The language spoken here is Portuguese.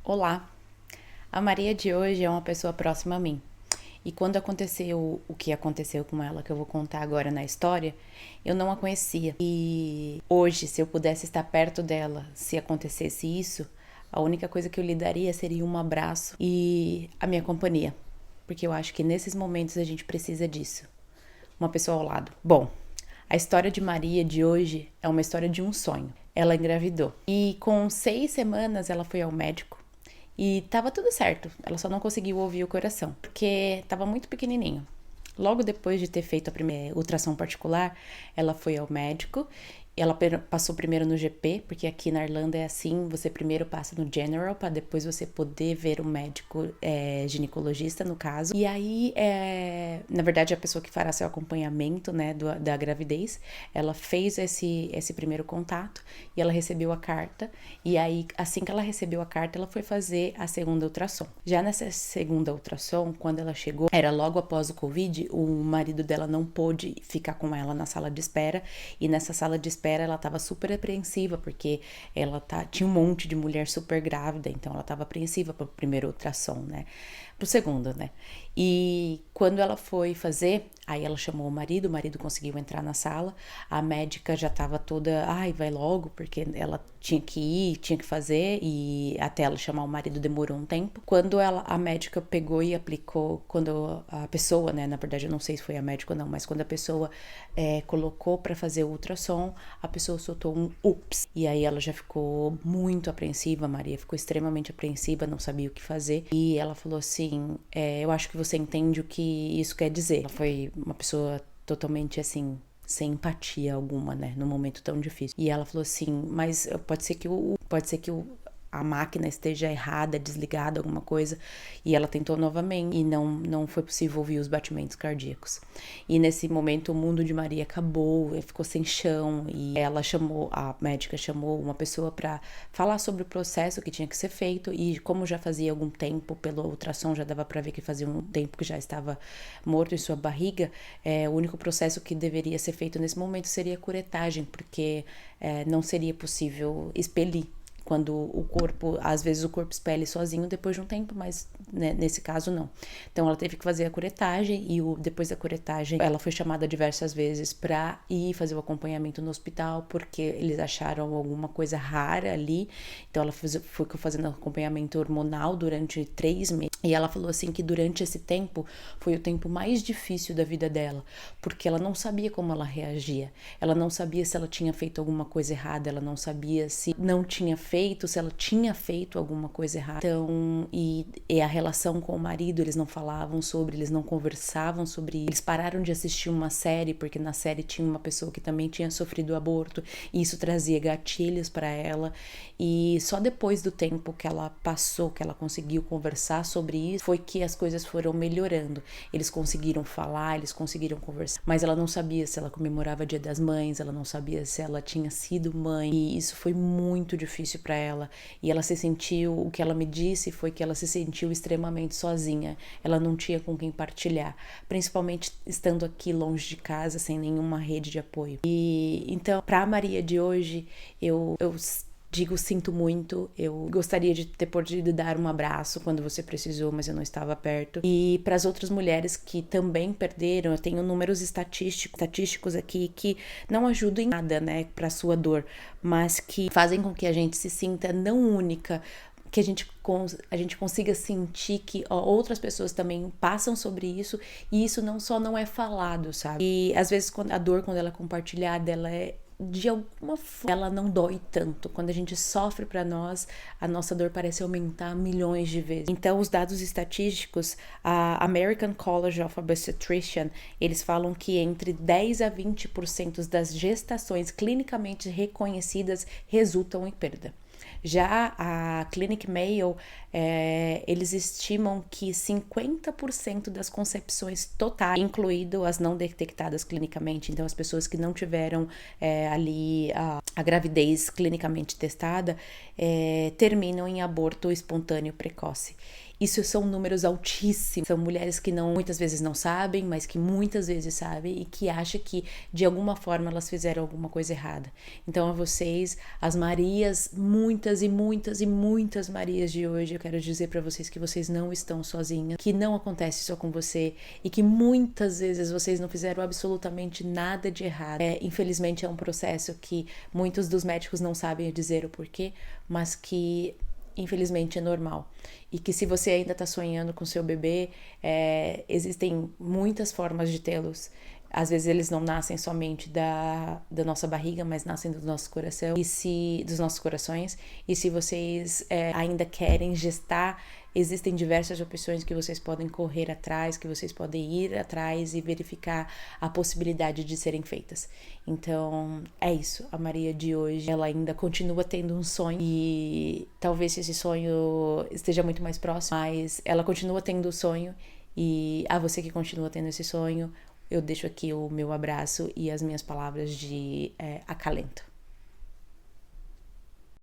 Olá, a Maria de hoje é uma pessoa próxima a mim. E quando aconteceu o que aconteceu com ela, que eu vou contar agora na história, eu não a conhecia. E hoje, se eu pudesse estar perto dela, se acontecesse isso, a única coisa que eu lhe daria seria um abraço e a minha companhia. Porque eu acho que nesses momentos a gente precisa disso. Uma pessoa ao lado. Bom, a história de Maria de hoje é uma história de um sonho. Ela engravidou. E com 6 semanas ela foi ao médico. E tava tudo certo, ela só não conseguiu ouvir o coração, porque tava muito pequenininho. Logo depois de ter feito a primeira ultrassom particular, ela foi ao médico. Ela passou primeiro no GP, porque aqui na Irlanda é assim, você primeiro passa no General, para depois você poder ver o médico ginecologista, no caso. E aí, na verdade, a pessoa que fará seu acompanhamento, né, da gravidez, ela fez esse primeiro contato e ela recebeu a carta. E aí, assim que ela recebeu a carta, ela foi fazer a segunda ultrassom. Já nessa segunda ultrassom, quando ela chegou, era logo após o Covid, o marido dela não pôde ficar com ela na sala de espera. E nessa sala de espera, ela tava super apreensiva, porque ela tinha um monte de mulher super grávida, então ela tava apreensiva pro primeiro ultrassom, né? Pro segundo, né? E quando ela foi fazer, aí ela chamou o marido conseguiu entrar na sala, a médica já tava toda, ai, vai logo, porque ela tinha que ir, tinha que fazer, e até ela chamar o marido demorou um tempo. Quando a médica pegou e aplicou, quando a pessoa, né, na verdade eu não sei se foi a médica ou não, mas quando a pessoa colocou para fazer o ultrassom, a pessoa soltou um ups, e aí ela já ficou muito apreensiva, a Maria ficou extremamente apreensiva, não sabia o que fazer, e ela falou assim, eu acho que você entende o que isso quer dizer. Ela foi uma pessoa totalmente assim, sem empatia alguma, né, num momento tão difícil. E ela falou assim, mas pode ser que a máquina esteja errada, desligada, alguma coisa, e ela tentou novamente e não foi possível ouvir os batimentos cardíacos. E nesse momento o mundo de Maria acabou, ficou sem chão, e a médica chamou uma pessoa para falar sobre o processo que tinha que ser feito, e como já fazia algum tempo, pelo ultrassom já dava para ver que fazia um tempo que já estava morto em sua barriga, o único processo que deveria ser feito nesse momento seria a curetagem, porque não seria possível expelir quando o corpo, às vezes o corpo expele sozinho depois de um tempo, mas né, nesse caso não. Então ela teve que fazer a curetagem e depois da curetagem ela foi chamada diversas vezes para ir fazer o acompanhamento no hospital, porque eles acharam alguma coisa rara ali. Então ela foi fazendo acompanhamento hormonal durante 3 meses. E ela falou assim que durante esse tempo foi o tempo mais difícil da vida dela, porque ela não sabia como ela reagia. Ela não sabia se ela tinha feito alguma coisa errada, ela não sabia se não tinha feito, se ela tinha feito alguma coisa errada. Então, e a relação com o marido, eles não falavam sobre, eles não conversavam sobre isso. Eles pararam de assistir uma série, porque na série tinha uma pessoa que também tinha sofrido aborto, e isso trazia gatilhos para ela. E só depois do tempo que ela passou, que ela conseguiu conversar sobre isso, foi que as coisas foram melhorando. Eles conseguiram falar, eles conseguiram conversar, mas ela não sabia se ela comemorava Dia das Mães, ela não sabia se ela tinha sido mãe, e isso foi muito difícil para ela. E ela se sentiu, o que ela me disse foi que ela se sentiu extremamente sozinha, ela não tinha com quem partilhar, principalmente estando aqui longe de casa, sem nenhuma rede de apoio. E então, para a Maria de hoje, eu digo, sinto muito, eu gostaria de ter podido dar um abraço quando você precisou, mas eu não estava perto. E para as outras mulheres que também perderam, eu tenho números estatísticos aqui que não ajudam em nada, né, para sua dor, mas que fazem com que a gente se sinta não única, que a gente consiga sentir que outras pessoas também passam sobre isso, e isso não é falado, sabe? E às vezes a dor, quando ela é compartilhada, ela de alguma forma, ela não dói tanto. Quando a gente sofre para nós, a nossa dor parece aumentar milhões de vezes. Então, os dados estatísticos, a American College of Obstetrician, eles falam que entre 10 a 20% das gestações clinicamente reconhecidas resultam em perda. Já a Clinic Mayo, eles estimam que 50% das concepções totais, incluído as não detectadas clinicamente, então as pessoas que não tiveram ali a gravidez clinicamente testada, terminam em aborto espontâneo precoce. Isso são números altíssimos. São mulheres que muitas vezes não sabem, mas que muitas vezes sabem e que acham que de alguma forma elas fizeram alguma coisa errada. Então a vocês, as Marias, muitas e muitas e muitas Marias de hoje, eu quero dizer para vocês que vocês não estão sozinhas, que não acontece só com você e que muitas vezes vocês não fizeram absolutamente nada de errado. Infelizmente é um processo que muitos dos médicos não sabem dizer o porquê, mas que infelizmente é normal. E que se você ainda está sonhando com seu bebê, existem muitas formas de tê-los. Às vezes eles não nascem somente da nossa barriga, mas nascem do nosso coração dos nossos corações. E se vocês ainda querem gestar, existem diversas opções que vocês podem correr atrás, que vocês podem ir atrás e verificar a possibilidade de serem feitas. Então, é isso. A Maria de hoje, ela ainda continua tendo um sonho e talvez esse sonho esteja muito mais próximo, mas ela continua tendo o sonho e a você que continua tendo esse sonho, eu deixo aqui o meu abraço e as minhas palavras de acalento.